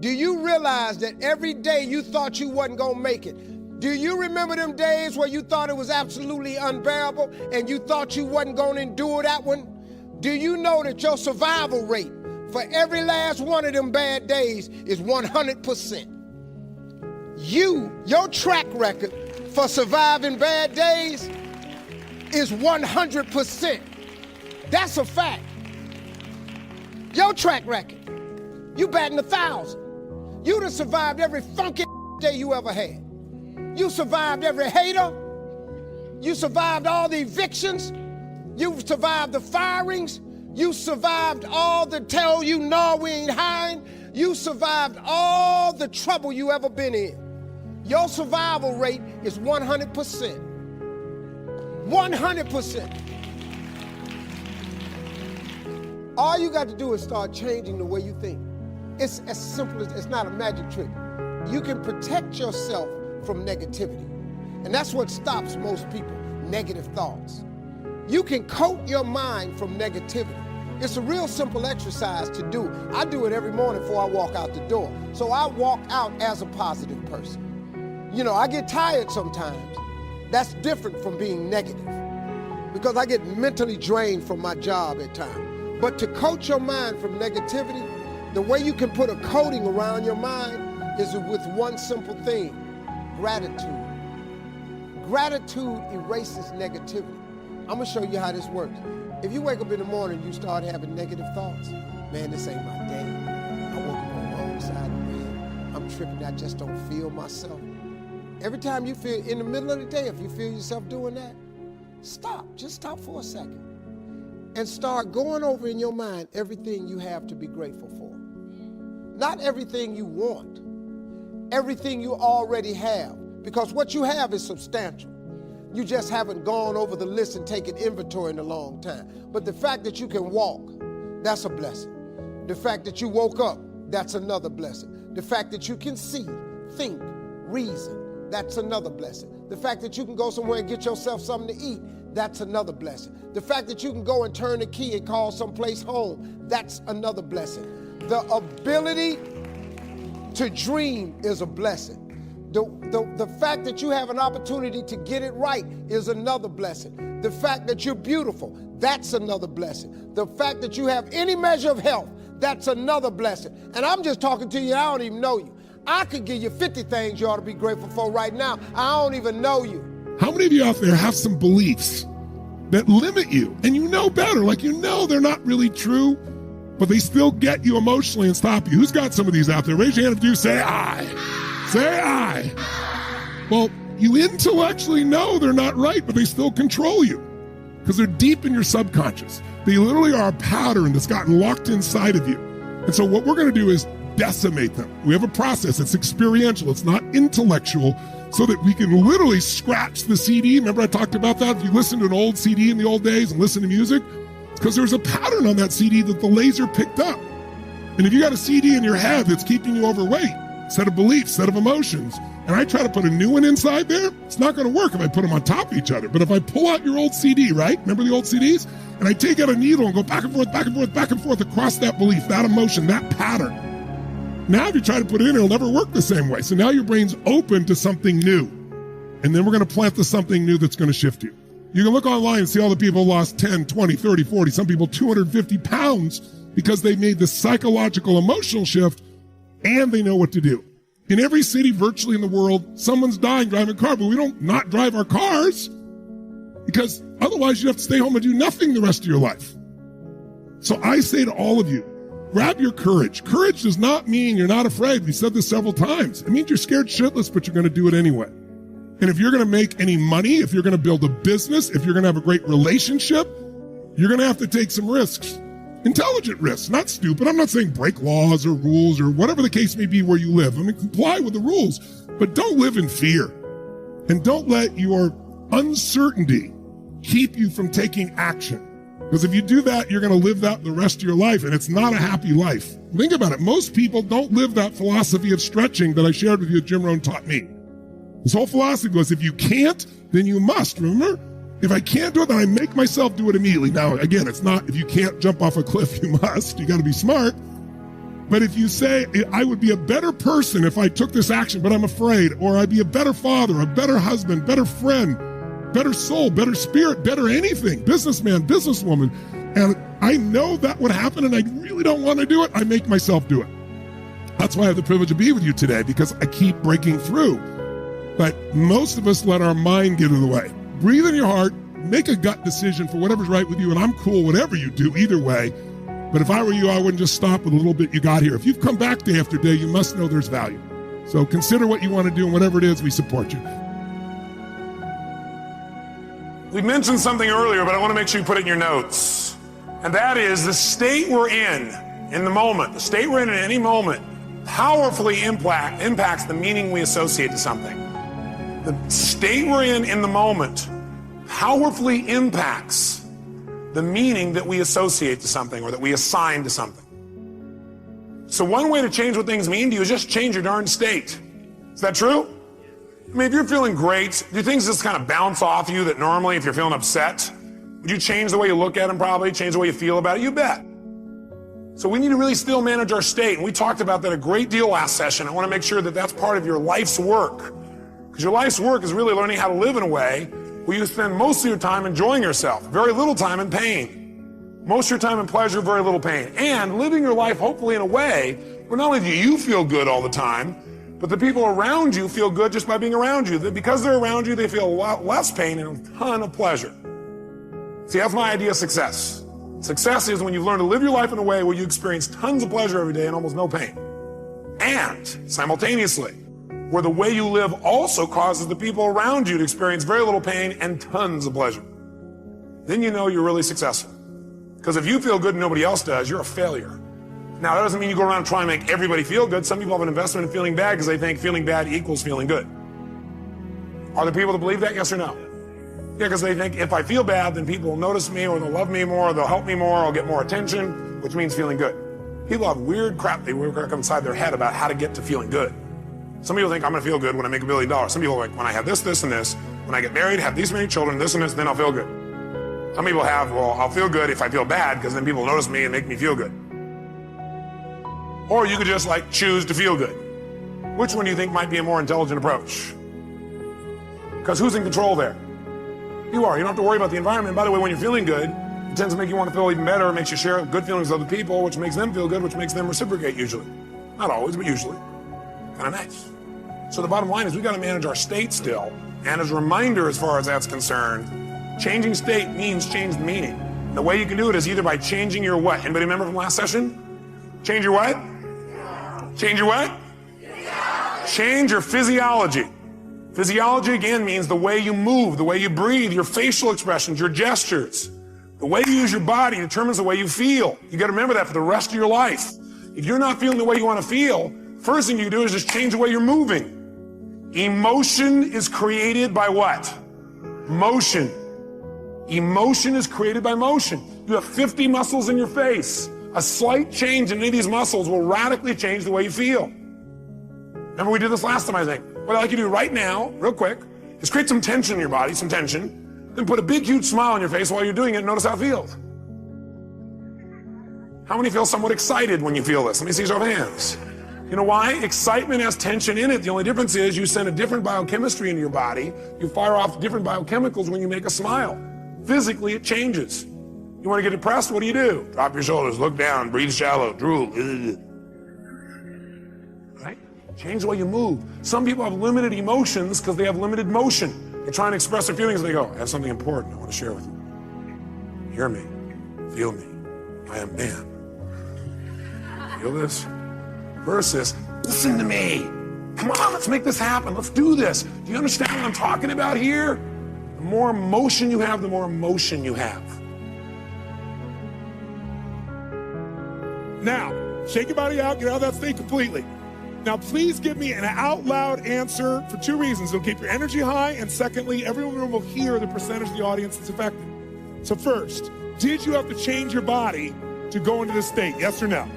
Do you realize that every day you thought you wasn't gonna make it? Do you remember them days where you thought it was absolutely unbearable and you thought you wasn't gonna endure that one? Do you know that your survival rate for every last one of them bad days is 100%? Your track record for surviving bad days is 100%. That's a fact. Your track record, you batting 1,000. You'd have survived every funky day you ever had. You survived every hater. You survived all the evictions. You survived the firings. You survived all the tell you no, we ain't hiring. You survived all the trouble you ever been in. Your survival rate is 100%. 100%. All you got to do is start changing the way you think. It's as simple as, it's not a magic trick. You can protect yourself from negativity. And that's what stops most people, negative thoughts. You can coat your mind from negativity. It's a real simple exercise to do. I do it every morning before I walk out the door. So I walk out as a positive person. You know, I get tired sometimes. That's different from being negative because I get mentally drained from my job at times. But to coat your mind from negativity, the way you can put a coating around your mind is with one simple thing, gratitude. Gratitude erases negativity. I'm gonna show you how this works. If you wake up in the morning and you start having negative thoughts, man, this ain't my day. I woke up on the wrong side of the bed. I'm tripping, I just don't feel myself. Every time you feel, in the middle of the day, if you feel yourself doing that, stop, just stop for a second. And start going over in your mind everything you have to be grateful for. Not everything you want, everything you already have, because what you have is substantial. You just haven't gone over the list and taken inventory in a long time. But the fact that you can walk, that's a blessing. The fact that you woke up, that's another blessing. The fact that you can see, think, reason, that's another blessing. The fact that you can go somewhere and get yourself something to eat, that's another blessing. The fact that you can go and turn the key and call someplace home, that's another blessing. The ability to dream is a blessing. The fact that you have an opportunity to get it right is another blessing. The fact that you're beautiful, that's another blessing. The fact that you have any measure of health, that's another blessing. And I'm just talking to you, I don't even know you. I could give you 50 things you ought to be grateful for right now. I don't even know you. How many of you out there have some beliefs that limit you and you know better, like you know they're not really true, but they still get you emotionally and stop you? Who's got some of these out there? Raise your hand if you say I. Say I. Well, you intellectually know they're not right, but they still control you because they're deep in your subconscious. They literally are a pattern that's gotten locked inside of you. And so what we're going to do is decimate them. We have a process. It's experiential. It's not intellectual, so that we can literally scratch the CD. Remember I talked about that? If you listen to an old CD in the old days and listen to music, it's because there's a pattern on that CD that the laser picked up. And if you got a CD in your head that's keeping you overweight, set of beliefs, set of emotions, and I try to put a new one inside there, it's not going to work if I put them on top of each other. But if I pull out your old CD, right? Remember the old CDs? And I take out a needle and go back and forth, back and forth, back and forth across that belief, that emotion, that pattern. Now if you try to put it in, it'll never work the same way. So now your brain's open to something new. And then we're going to plant the something new that's going to shift you. You can look online and see all the people who lost 10, 20, 30, 40, some people 250 pounds because they made the psychological emotional shift and they know what to do. In every city virtually in the world, someone's dying driving a car, but we don't not drive our cars because otherwise you have to stay home and do nothing the rest of your life. So I say to all of you, grab your courage. Courage does not mean you're not afraid. We said this several times. It means you're scared shitless, but you're going to do it anyway. And if you're going to make any money, if you're going to build a business, if you're going to have a great relationship, you're going to have to take some risks. Intelligent risks, not stupid. I'm not saying break laws or rules or whatever the case may be where you live. I mean, comply with the rules, but don't live in fear. And don't let your uncertainty keep you from taking action. Because if you do that, you're going to live that the rest of your life, and it's not a happy life. Think about it. Most people don't live that philosophy of stretching that I shared with you that Jim Rohn taught me. This whole philosophy goes, if you can't, then you must. Remember? If I can't do it, then I make myself do it immediately. Now, again, it's not, if you can't jump off a cliff, you must. You got to be smart. But if you say, I would be a better person if I took this action, but I'm afraid, or I'd be a better father, a better husband, better friend, better soul, better spirit, better anything, businessman, businesswoman, and I know that would happen and I really don't want to do it, I make myself do it. That's why I have the privilege to be with you today, because I keep breaking through. But most of us let our mind get in the way. Breathe in your heart, make a gut decision for whatever's right with you, and I'm cool whatever you do, either way. But if I were you, I wouldn't just stop with a little bit you got here. If you've come back day after day, you must know there's value. So consider what you want to do, and whatever it is, we support you. We mentioned something earlier, but I want to make sure you put it in your notes. And that is the state we're in the moment, the state we're in at any moment, powerfully impacts the meaning we associate to something. The state we're in the moment powerfully impacts the meaning that we associate to something or that we assign to something. So one way to change what things mean to you is just change your darn state. Is that true? I mean, if you're feeling great, do things just kind of bounce off you that normally if you're feeling upset? Would you change the way you look at them probably, change the way you feel about it? You bet. So we need to really still manage our state. And we talked about that a great deal last session. I want to make sure that that's part of your life's work. Because your life's work is really learning how to live in a way where you spend most of your time enjoying yourself, very little time in pain. Most of your time in pleasure, very little pain. And living your life hopefully in a way where not only do you feel good all the time, but the people around you feel good just by being around you. That because they're around you, they feel a lot less pain and a ton of pleasure. See, that's my idea of success. Success is when you learn to live your life in a way where you experience tons of pleasure every day and almost no pain. And simultaneously, where the way you live also causes the people around you to experience very little pain and tons of pleasure. Then you know you're really successful. Because if you feel good and nobody else does, you're a failure. Now, that doesn't mean you go around trying to make everybody feel good. Some people have an investment in feeling bad because they think feeling bad equals feeling good. Are there people that believe that, yes or no? Yeah, because they think if I feel bad, then people will notice me or they'll love me more or they'll help me more or I'll get more attention, which means feeling good. People have weird crap they work inside their head about how to get to feeling good. Some people think I'm going to feel good when I make $1 billion. Some people are like, when I have this, this, and this, when I get married, have these many children, this and this, then I'll feel good. Some people have, well, I'll feel good if I feel bad because then people notice me and make me feel good. Or you could just like choose to feel good. Which one do you think might be a more intelligent approach? Because who's in control there? You are. You don't have to worry about the environment. By the way, when you're feeling good, it tends to make you want to feel even better. It makes you share good feelings with other people, which makes them feel good, which makes them reciprocate usually. Not always, but usually. Kind of nice. So the bottom line is we got to manage our state still. And as a reminder, as far as that's concerned, changing state means change the meaning. The way you can do it is either by changing your what? Anybody remember from last session? Change your what? Change your what? Change your physiology. Physiology, again, means the way you move, the way you breathe, your facial expressions, your gestures. The way you use your body determines the way you feel. You got to remember that for the rest of your life. If you're not feeling the way you want to feel, first thing you do is just change the way you're moving. Emotion is created by what? Motion. Emotion is created by motion. You have 50 muscles in your face. A slight change in any of these muscles will radically change the way you feel. Remember we did this last time, I think. What I'd like you to do right now, real quick, is create some tension in your body, some tension, then put a big, huge smile on your face while you're doing it and notice how it feels. How many feel somewhat excited when you feel this? Let me see your hands. You know why? Excitement has tension in it. The only difference is you send a different biochemistry into your body. You fire off different biochemicals when you make a smile. Physically, it changes. You want to get depressed? What do? Drop your shoulders, look down, breathe shallow, drool. Right? Change the way you move. Some people have limited emotions because they have limited motion. They're trying to express their feelings and they go, I have something important I want to share with you. Hear me. Feel me. I am man. Feel this? Versus, listen to me. Come on, let's make this happen. Let's do this. Do you understand what I'm talking about here? The more emotion you have, the more emotion you have. Now, shake your body out, get out of that state completely. Now, please give me an out loud answer for 2 reasons. It'll keep your energy high, and secondly, everyone in the room will hear the percentage of the audience that's affected. So first, did you have to change your body to go into this state? Yes or no?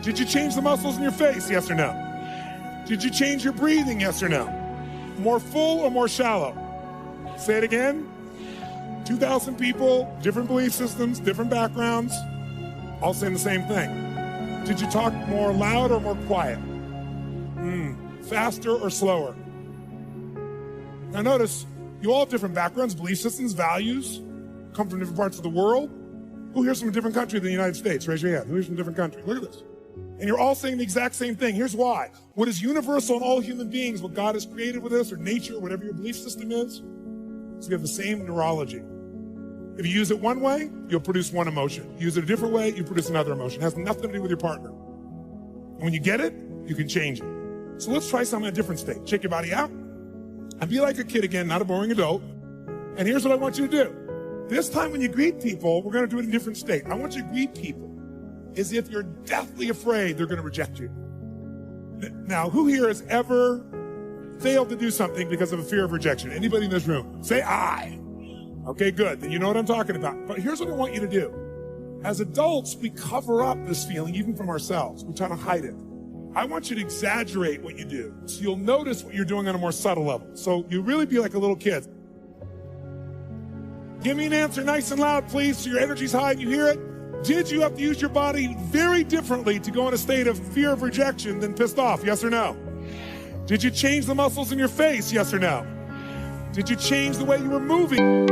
Did you change the muscles in your face? Yes or no? Did you change your breathing? Yes or no? More full or more shallow? Say it again. 2,000 people, different belief systems, different backgrounds, all saying the same thing. Did you talk more loud or more quiet? Faster or slower? Now notice, you all have different backgrounds, belief systems, values, come from different parts of the world. Who here's from a different country than the United States? Raise your hand. Who here's from a different country? Look at this. And you're all saying the exact same thing. Here's why. What is universal in all human beings, what God has created with us, or nature, whatever your belief system is we have the same neurology. If you use it one way, you'll produce one emotion. Use it a different way, you produce another emotion. It has nothing to do with your partner. And when you get it, you can change it. So let's try something in a different state. Shake your body out and be like a kid again, not a boring adult. And here's what I want you to do. This time when you greet people, we're going to do it in a different state. I want you to greet people as if you're deathly afraid they're going to reject you. Now, who here has ever failed to do something because of a fear of rejection? Anybody in this room? Say I. Okay, good. Then you know what I'm talking about. But here's what I want you to do. As adults, we cover up this feeling even from ourselves. We try to hide it. I want you to exaggerate what you do so you'll notice what you're doing on a more subtle level. So you really be like a little kid. Give me an answer nice and loud, please, so your energy's high and you hear it. Did you have to use your body very differently to go in a state of fear of rejection than pissed off? Yes or no? Did you change the muscles in your face? Yes or no? Did you change the way you were moving?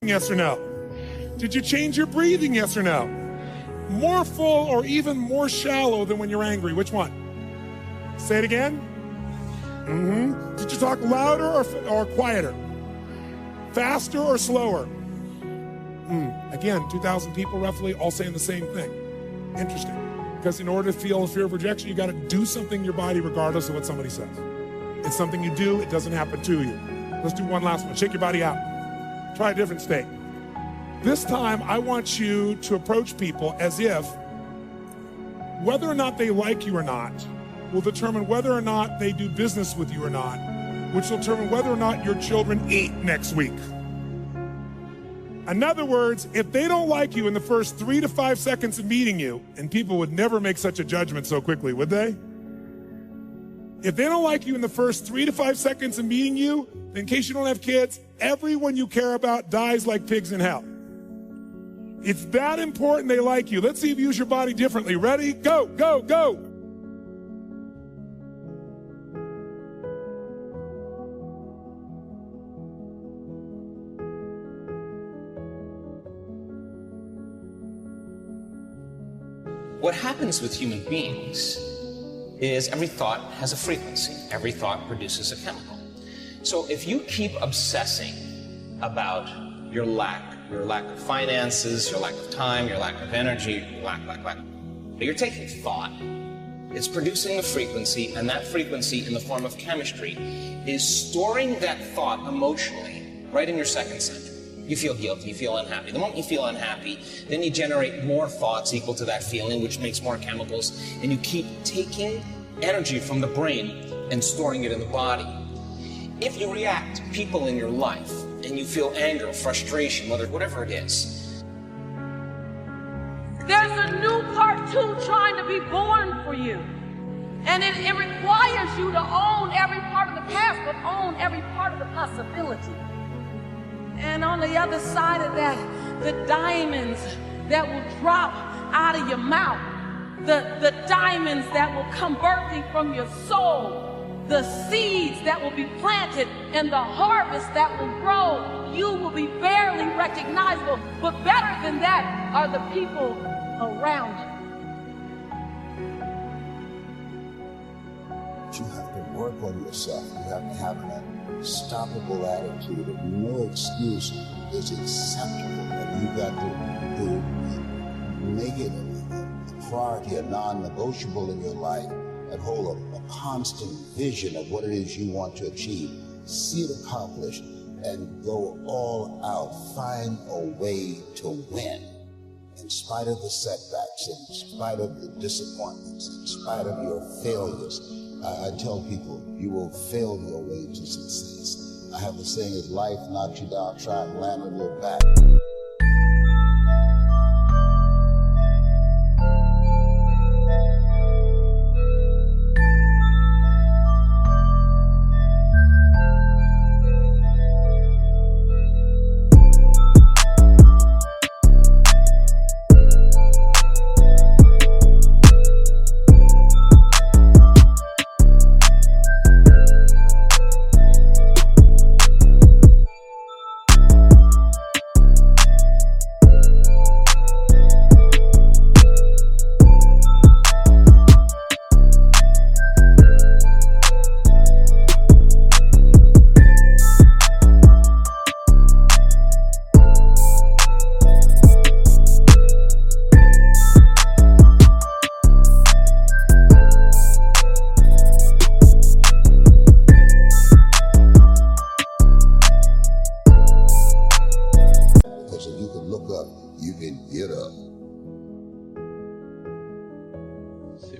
Yes or no? Did you change your breathing? Yes or no? More full or even more shallow than when you're angry? Which one? Say it again. Did you talk louder or quieter? Faster or slower? Again, 2,000 people roughly all saying the same thing. Interesting. Because in order to feel a fear of rejection, you got to do something in your body regardless of what somebody says. It's something you do, it doesn't happen to you. Let's do one last one. Shake your body out. Try a different state. This time, I want you to approach people as if whether or not they like you or not will determine whether or not they do business with you or not, which will determine whether or not your children eat next week. In other words, if they don't like you in the first 3 to 5 seconds of meeting you, and people would never make such a judgment so quickly, would they? If they don't like you in the first 3 to 5 seconds of meeting you, in case you don't have kids, everyone you care about dies like pigs in hell. It's that important they like you. Let's see if you use your body differently. Ready? Go, go, go. What happens with human beings is every thought has a frequency. Every thought produces a chemical. So if you keep obsessing about your lack of finances, your lack of time, your lack of energy, lack, but you're taking thought, it's producing a frequency, and that frequency in the form of chemistry is storing that thought emotionally right in your second center. You feel guilty, you feel unhappy. The moment you feel unhappy, then you generate more thoughts equal to that feeling, which makes more chemicals, and you keep taking energy from the brain and storing it in the body. If you react to people in your life and you feel anger, frustration, whatever it is, there's a new part 2 trying to be born for you. And it requires you to own every part of the past, but own every part of the possibility. And on the other side of that, the diamonds that will drop out of your mouth, the diamonds that will come birthing from your soul, the seeds that will be planted and the harvest that will grow you will be barely recognizable. But better than that are the people around you. You have to work on yourself. You have to have an unstoppable attitude of no excuse is acceptable. And you got to make it a priority, a non-negotiable in your life, and hold a constant vision of what it is you want to achieve. See it accomplished and go all out. Find a way to win. In spite of the setbacks, in spite of the disappointments, in spite of your failures, I tell people, you will fail your way to success. I have the saying, if life knocks you down, try and land on your back.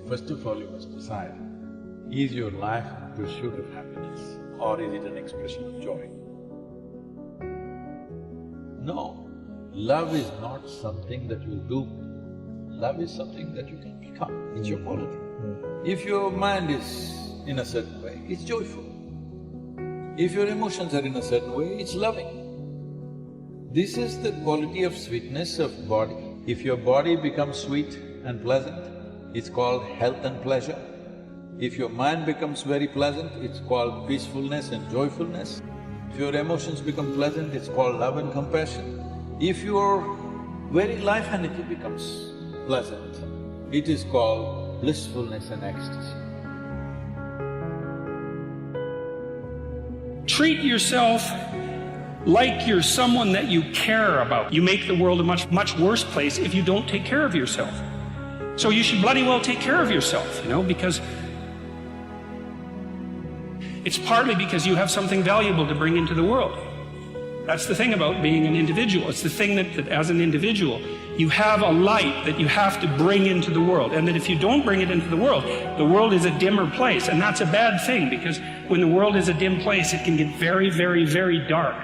First of all, you must decide, is your life a pursuit of happiness or is it an expression of joy? No, love is not something that you do. Love is something that you can become, it's your quality. If your mind is in a certain way, it's joyful. If your emotions are in a certain way, it's loving. This is the quality of sweetness of body. If your body becomes sweet and pleasant, it's called health and pleasure. If your mind becomes very pleasant, it's called peacefulness and joyfulness. If your emotions become pleasant, it's called love and compassion. If your very life energy becomes pleasant, it is called blissfulness and ecstasy. Treat yourself like you're someone that you care about. You make the world a much worse place if you don't take care of yourself. So you should bloody well take care of yourself, because it's partly because you have something valuable to bring into the world. That's the thing about being an individual. It's the thing that as an individual, you have a light that you have to bring into the world, and that if you don't bring it into the world is a dimmer place, and that's a bad thing, because when the world is a dim place, it can get very, very, very dark.